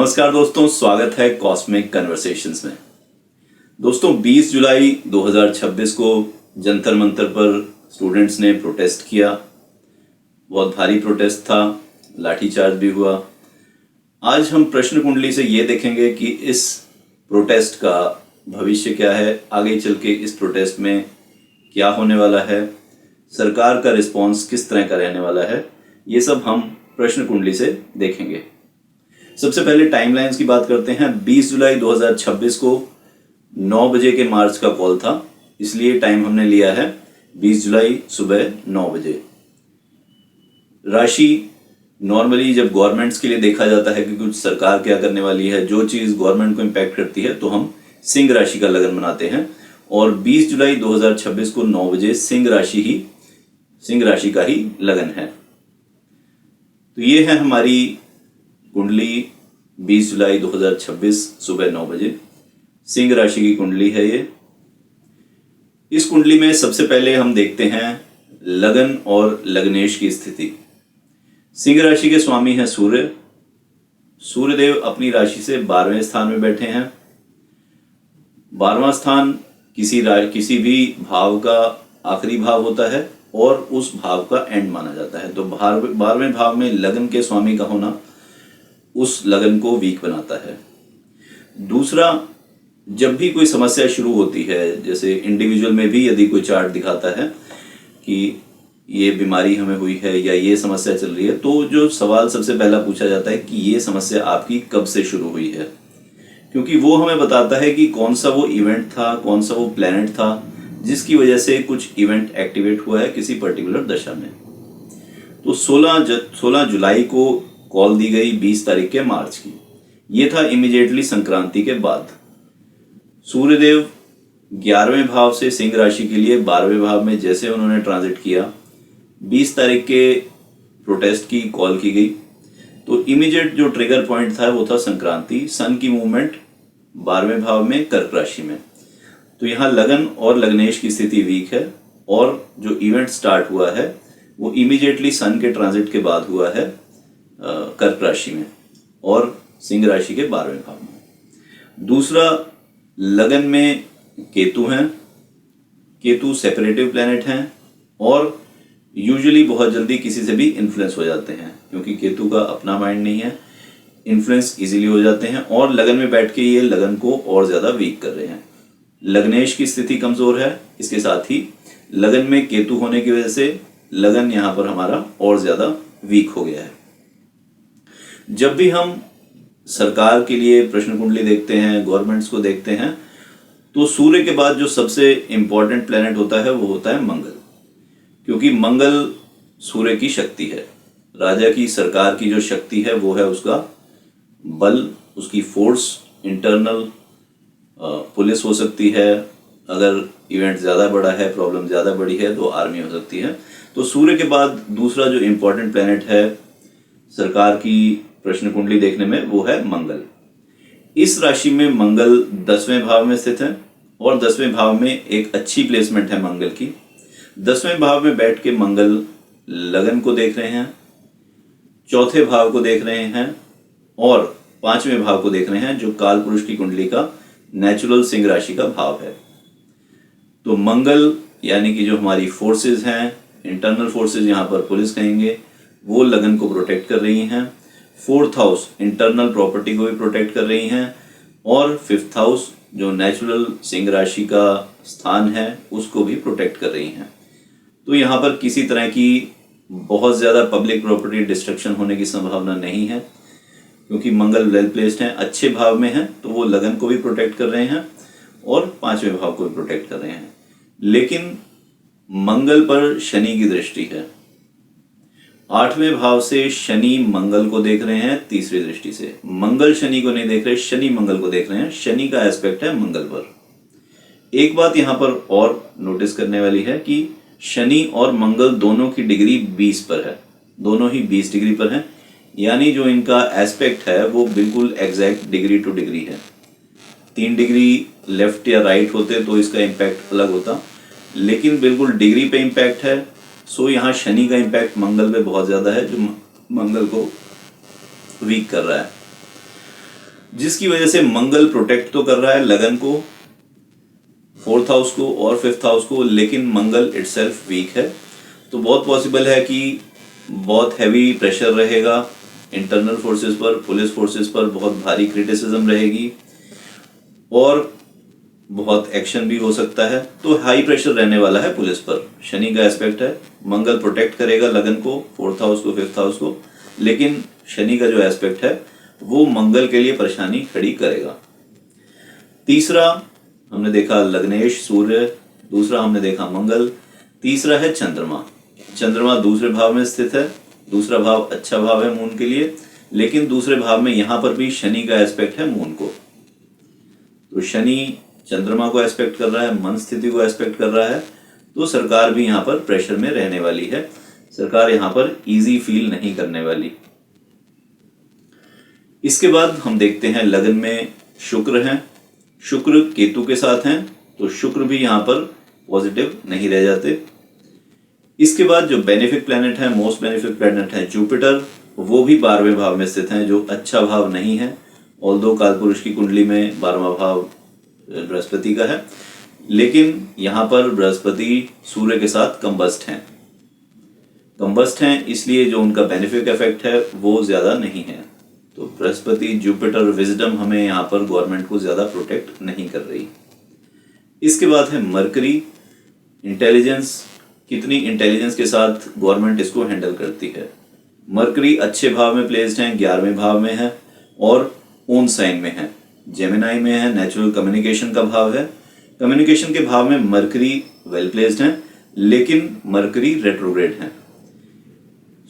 नमस्कार दोस्तों, स्वागत है कॉस्मिक कन्वर्सेशंस में। दोस्तों 20 जुलाई 2026 को जंतर मंतर पर स्टूडेंट्स ने प्रोटेस्ट किया। बहुत भारी प्रोटेस्ट था, लाठीचार्ज भी हुआ। आज हम प्रश्न कुंडली से ये देखेंगे कि इस प्रोटेस्ट का भविष्य क्या है, आगे चल के इस प्रोटेस्ट में क्या होने वाला है, सरकार का रिस्पॉन्स किस तरह का रहने वाला है, ये सब हम प्रश्न कुंडली से देखेंगे। सबसे पहले टाइमलाइंस की बात करते हैं। 20 जुलाई 2026 को 9 बजे के मार्च का कॉल था, इसलिए टाइम हमने लिया है 20 जुलाई सुबह 9 बजे। राशि नॉर्मली जब गवर्नमेंट्स के लिए देखा जाता है कि कुछ सरकार क्या करने वाली है, जो चीज़ गवर्नमेंट को इम्पैक्ट करती है, तो हम सिंह राशि का लगन बनाते हैं। और 20 जुलाई 2026 को 9 बजे सिंह राशि का ही लगन है। तो ये है हमारी कुंडली 20 जुलाई 2026 सुबह 9 बजे। सिंह राशि की कुंडली है ये। इस कुंडली में सबसे पहले हम देखते हैं लगन और लग्नेश की स्थिति। सिंह राशि के स्वामी हैं सूर्य। सूर्यदेव अपनी राशि से 12वें स्थान में बैठे हैं। 12वां स्थान किसी भी भाव का आखिरी भाव होता है और उस भाव का एंड माना जाता है। तो 12वें भाव में लगन के स्वामी का होना उस लगन को वीक बनाता है। दूसरा, जब भी कोई समस्या शुरू होती है, जैसे इंडिविजुअल में भी यदि कोई चार्ट दिखाता है कि ये बीमारी हमें हुई है या ये समस्या चल रही है, तो जो सवाल सबसे पहला पूछा जाता है कि ये समस्या आपकी कब से शुरू हुई है, क्योंकि वो हमें बताता है कि कौन सा वो इवेंट था, कौन सा वो प्लैनेट था जिसकी वजह से कुछ इवेंट एक्टिवेट हुआ है किसी पर्टिकुलर दशा में। तो 16 जुलाई को कॉल दी गई 20 तारीख के मार्च की। ये था इमीडिएटली संक्रांति के बाद। सूर्यदेव 11वें भाव से सिंह राशि के लिए 12वें भाव में जैसे उन्होंने ट्रांजिट किया, 20 तारीख के प्रोटेस्ट की कॉल की गई। तो इमीडिएट जो ट्रिगर पॉइंट था वो था संक्रांति, सन की मूवमेंट 12वें भाव में कर्क राशि में। तो यहाँ लगन और लग्नेश की स्थिति वीक है और जो इवेंट स्टार्ट हुआ है वो इमीडिएटली सन के ट्रांजिट के बाद हुआ है कर्क राशि में और सिंह राशि के 12वें भाव में। दूसरा, लगन में केतु हैं। केतु सेपरेटिव प्लैनेट हैं और यूजुअली बहुत जल्दी किसी से भी इन्फ्लुएंस हो जाते हैं, क्योंकि केतु का अपना माइंड नहीं है, इन्फ्लुएंस इजीली हो जाते हैं और लगन में बैठ के ये लगन को और ज़्यादा वीक कर रहे हैं। लग्नेश की स्थिति कमज़ोर है, इसके साथ ही लगन में केतु होने की वजह से लगन यहाँ पर हमारा और ज़्यादा वीक हो गया है। जब भी हम सरकार के लिए प्रश्न कुंडली देखते हैं, गवर्नमेंट्स को देखते हैं, तो सूर्य के बाद जो सबसे इम्पॉर्टेंट प्लैनेट होता है वो होता है मंगल, क्योंकि मंगल सूर्य की शक्ति है। राजा की, सरकार की जो शक्ति है वो है उसका बल, उसकी फोर्स। इंटरनल पुलिस हो सकती है, अगर इवेंट ज़्यादा बड़ा है, प्रॉब्लम ज़्यादा बड़ी है तो आर्मी हो सकती है। तो सूर्य के बाद दूसरा जो इम्पोर्टेंट प्लैनेट है सरकार की प्रश्न कुंडली देखने में वो है मंगल। इस राशि में मंगल 10वें भाव में स्थित है और 10वें भाव में एक अच्छी प्लेसमेंट है मंगल की। 10वें भाव में बैठ के मंगल लगन को देख रहे हैं, चौथे भाव को देख रहे हैं और 5वें भाव को देख रहे हैं, जो काल पुरुष की कुंडली का नेचुरल सिंह राशि का भाव है। तो मंगल यानी कि जो हमारी फोर्सेस हैं, इंटरनल फोर्सेस, यहाँ पर पुलिस कहेंगे, वो लगन को प्रोटेक्ट कर रही हैं। 4th हाउस इंटरनल प्रॉपर्टी को भी प्रोटेक्ट कर रही हैं और 5th हाउस जो नेचुरल सिंह राशि का स्थान है उसको भी प्रोटेक्ट कर रही हैं। तो यहाँ पर किसी तरह की बहुत ज़्यादा पब्लिक प्रॉपर्टी डिस्ट्रक्शन होने की संभावना नहीं है, क्योंकि मंगल वेल प्लेस्ड हैं, अच्छे भाव में हैं, तो वो लगन को भी प्रोटेक्ट कर रहे हैं और 5वें भाव को भी प्रोटेक्ट कर रहे हैं। लेकिन मंगल पर शनि की दृष्टि है। 8वें भाव से शनि मंगल को देख रहे हैं तीसरी दृष्टि से। मंगल शनि को नहीं देख रहे, शनि मंगल को देख रहे हैं। शनि का एस्पेक्ट है मंगल पर। एक बात यहाँ पर और नोटिस करने वाली है कि शनि और मंगल दोनों की डिग्री 20 पर है, दोनों ही 20 डिग्री पर है, यानी जो इनका एस्पेक्ट है वो बिल्कुल एग्जैक्ट डिग्री टू डिग्री है। 3 डिग्री लेफ्ट या राइट होते तो इसका इम्पैक्ट अलग होता, लेकिन बिल्कुल डिग्री पे इम्पैक्ट है। सो यहाँ शनि का इम्पैक्ट मंगल पे बहुत ज़्यादा है, जो मंगल को वीक कर रहा है। जिसकी वजह से मंगल प्रोटेक्ट तो कर रहा है लगन को, 4th हाउस को और 5th हाउस को, लेकिन मंगल इटसेल्फ वीक है। तो बहुत पॉसिबल है कि बहुत हैवी प्रेशर रहेगा इंटरनल फोर्सेस पर, पुलिस फोर्सेस पर बहुत भारी क्रिटिसिज्म रहेगी और बहुत एक्शन भी हो सकता है। तो हाई प्रेशर रहने वाला है पुलिस पर। शनि का एस्पेक्ट है, मंगल प्रोटेक्ट करेगा लगन को, 4th हाउस को, 5th हाउस को, लेकिन शनि का जो एस्पेक्ट है वो मंगल के लिए परेशानी खड़ी करेगा। तीसरा हमने देखा लग्नेश सूर्य, दूसरा हमने देखा मंगल, तीसरा है चंद्रमा। चंद्रमा दूसरे भाव में स्थित है, दूसरा भाव अच्छा भाव है मून के लिए, लेकिन दूसरे भाव में यहां पर भी शनि का एस्पेक्ट है मून को। तो शनि चंद्रमा को एस्पेक्ट कर रहा है, मन स्थिति को एस्पेक्ट कर रहा है, तो सरकार भी यहां पर प्रेशर में रहने वाली है। सरकार यहां पर इजी फील नहीं करने वाली। इसके बाद हम देखते हैं लगन में शुक्र हैं, शुक्र केतु के साथ हैं, तो शुक्र भी यहां पर पॉजिटिव नहीं रह जाते। इसके बाद जो बेनिफिक प्लैनेट है, मोस्ट बेनिफिक प्लैनेट है जुपिटर, वो भी 12वें भाव में स्थित हैं, जो अच्छा भाव नहीं है। ऑल्दो कालपुरुष की कुंडली में 12वां भाव बृहस्पति का है, लेकिन यहां पर बृहस्पति सूर्य के साथ कंबस्ट हैं, इसलिए जो उनका बेनिफिक इफेक्ट है वो ज्यादा नहीं है। तो बृहस्पति, जुपिटर, विजडम हमें यहाँ पर गवर्नमेंट को ज्यादा प्रोटेक्ट नहीं कर रही। इसके बाद है मरकरी, इंटेलिजेंस, कितनी इंटेलिजेंस के साथ गवर्नमेंट इसको हैंडल करती है। मरकरी अच्छे भाव में प्लेस्ड हैं, 11वें भाव में है और ओन साइन में है, जेमिनाई में है, नेचुरल कम्युनिकेशन का भाव है। कम्युनिकेशन के भाव में मरकरी वेल प्लेस्ड हैं, लेकिन मरकरी रेट्रोग्रेड है।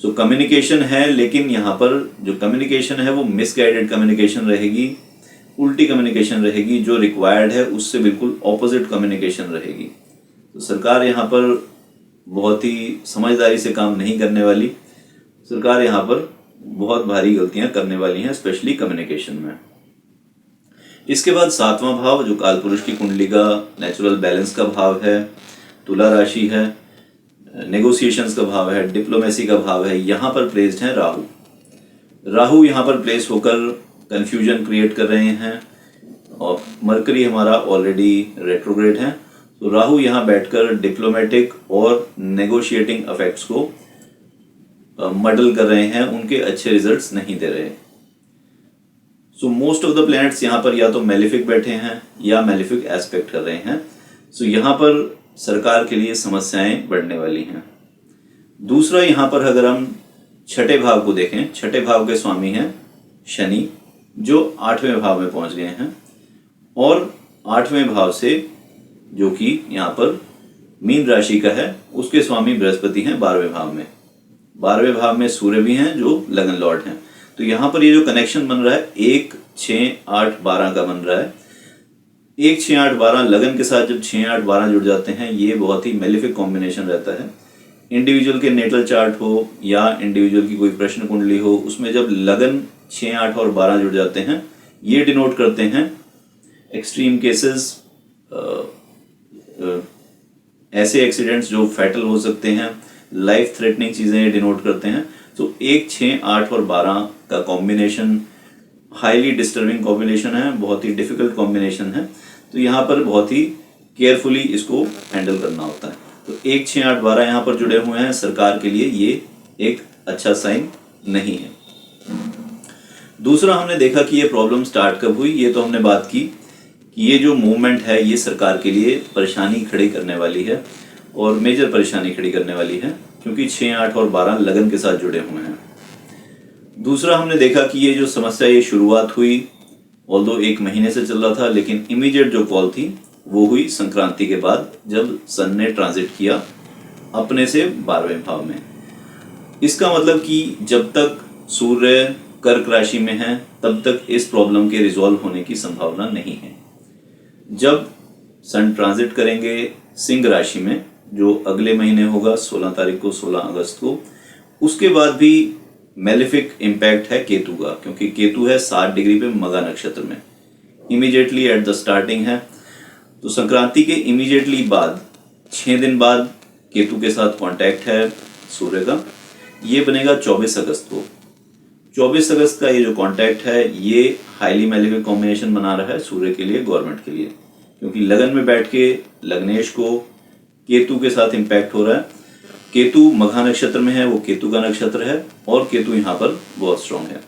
सो कम्युनिकेशन है, लेकिन यहाँ पर जो कम्युनिकेशन है वो मिसगाइडेड कम्युनिकेशन रहेगी, उल्टी कम्युनिकेशन रहेगी, जो रिक्वायर्ड है उससे बिल्कुल ऑपोजिट कम्युनिकेशन रहेगी। तो सरकार यहाँ पर बहुत ही समझदारी से काम नहीं करने वाली, सरकार यहाँ पर बहुत भारी गलतियां करने वाली हैं, स्पेशली कम्युनिकेशन में। इसके बाद 7वां भाव जो कालपुरुष की कुंडली का नेचुरल बैलेंस का भाव है, तुला राशि है, नेगोशिएशंस का भाव है, डिप्लोमेसी का भाव है, यहाँ पर प्लेस्ड है राहु। राहु यहाँ पर प्लेस होकर कंफ्यूजन क्रिएट कर रहे हैं और मरकरी हमारा ऑलरेडी रेट्रोग्रेड है, तो राहु यहाँ बैठकर डिप्लोमेटिक और नेगोशिएटिंग इफेक्ट्स को मॉडल कर रहे हैं, उनके अच्छे रिजल्ट्स नहीं दे रहे। So most of the planets यहाँ पर या तो मेलिफिक बैठे हैं या मेलिफिक एस्पेक्ट कर रहे हैं। सो यहाँ पर सरकार के लिए समस्याएं बढ़ने वाली हैं। दूसरा, यहाँ पर अगर हम छठे भाव को देखें, छठे भाव के स्वामी हैं शनि, जो 8वें भाव में पहुंच गए हैं और 8वें भाव से जो कि यहाँ पर मीन राशि का है उसके स्वामी बृहस्पति हैं 12वें भाव में। 12वें भाव में सूर्य भी हैं जो लगन लॉर्ड हैं। तो यहाँ पर ये जो कनेक्शन बन रहा है 1, 6, 8, 12 का बन रहा है। 1, 6, 8, 12 लगन के साथ जब 6, 8, 12 जुड़ जाते हैं, ये बहुत ही मेलिफिक कॉम्बिनेशन रहता है। इंडिविजुअल के नेटल चार्ट हो या इंडिविजुअल की कोई प्रश्न कुंडली हो, उसमें जब लगन 6, 8 और 12 जुड़ जाते हैं, ये डिनोट करते हैं एक्सट्रीम केसेस, ऐसे एक्सीडेंट्स जो फैटल हो सकते हैं, लाइफ थ्रेटनिंग चीजें ये डिनोट करते हैं। तो 1, 6, 8 और 12 का कॉम्बिनेशन हाईली डिस्टर्बिंग कॉम्बिनेशन है, बहुत ही डिफिकल्ट कॉम्बिनेशन है। तो यहाँ पर बहुत ही केयरफुली इसको हैंडल करना होता है। तो 1, 6, 8, 12 यहाँ पर जुड़े हुए हैं, सरकार के लिए ये एक अच्छा साइन नहीं है। दूसरा, हमने देखा कि ये प्रॉब्लम स्टार्ट कब हुई, ये तो हमने बात की कि ये जो मूवमेंट है ये सरकार के लिए परेशानी खड़ी करने वाली है और मेजर परेशानी खड़ी करने वाली है, क्योंकि 6, 8 और 12 लगन के साथ जुड़े हुए हैं। दूसरा, हमने देखा कि ये जो समस्या ये शुरुआत हुई ऑल्दो 1 महीने से चल रहा था, लेकिन इमीडिएट जो कॉल थी वो हुई संक्रांति के बाद, जब सन ने ट्रांजिट किया अपने से 12वें भाव में। इसका मतलब कि जब तक सूर्य कर्क राशि में है तब तक इस प्रॉब्लम के रिजॉल्व होने की संभावना नहीं है। जब सन ट्रांजिट करेंगे सिंह राशि में, जो अगले महीने होगा 16 तारीख को, 16 अगस्त को, उसके बाद भी मेलिफिक इम्पैक्ट है केतु का, क्योंकि केतु है 7 डिग्री पे मगा नक्षत्र में, इमीडिएटली एट द स्टार्टिंग है। तो संक्रांति के इमीडिएटली बाद 6 दिन बाद केतु के साथ कांटेक्ट है सूर्य का, ये बनेगा 24 अगस्त को। 24 अगस्त का ये जो कॉन्टैक्ट है ये हाईली मैलेफिक कॉम्बिनेशन बना रहा है सूर्य के लिए, गवर्नमेंट के लिए, क्योंकि लगन में बैठ के लग्नेश को केतु के साथ इम्पैक्ट हो रहा है। केतु मघा नक्षत्र में है, वो केतु का नक्षत्र है और केतु यहाँ पर बहुत स्ट्रांग है।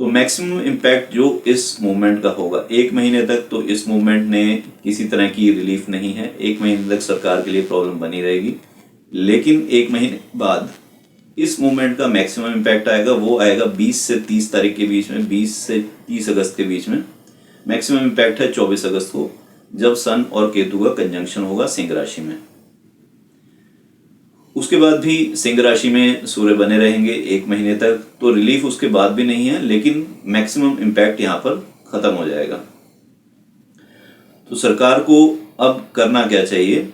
तो मैक्सिमम इम्पैक्ट जो इस मूवमेंट का होगा 1 महीने तक, तो इस मूवमेंट ने किसी तरह की रिलीफ नहीं है। 1 महीने तक सरकार के लिए प्रॉब्लम बनी रहेगी, लेकिन 1 महीने बाद इस मूवमेंट का मैक्सिमम इम्पैक्ट आएगा, वो आएगा 20 से 30 तारीख के बीच में, 20 से 30 अगस्त के बीच में। मैक्सिमम इम्पैक्ट है 24 अगस्त को, जब सन और केतु का कंजंक्शन होगा सिंह राशि में। उसके बाद भी सिंह राशि में सूर्य बने रहेंगे 1 महीने तक, तो रिलीफ उसके बाद भी नहीं है, लेकिन मैक्सिमम इम्पैक्ट यहाँ पर खत्म हो जाएगा। तो सरकार को अब करना क्या चाहिए?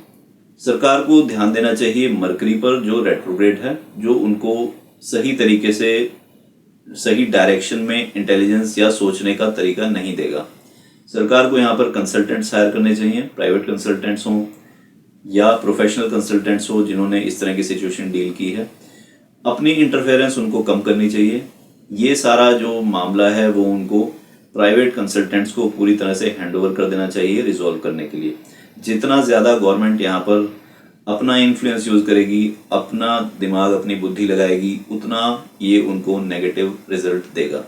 सरकार को ध्यान देना चाहिए मरकरी पर, जो रेट्रोग्रेड है, जो उनको सही तरीके से सही डायरेक्शन में इंटेलिजेंस या सोचने का तरीका नहीं देगा। सरकार को यहाँ पर कंसल्टेंट्स हायर करने चाहिए, प्राइवेट कंसल्टेंट्स हों या प्रोफेशनल कंसल्टेंट्स हो जिन्होंने इस तरह की सिचुएशन डील की है। अपनी इंटरफेरेंस उनको कम करनी चाहिए। ये सारा जो मामला है वो उनको प्राइवेट कंसल्टेंट्स को पूरी तरह से हैंडओवर कर देना चाहिए रिजॉल्व करने के लिए। जितना ज़्यादा गवर्नमेंट यहाँ पर अपना इन्फ्लुएंस यूज़ करेगी, अपना दिमाग अपनी बुद्धि लगाएगी, उतना ये उनको नेगेटिव रिजल्ट देगा।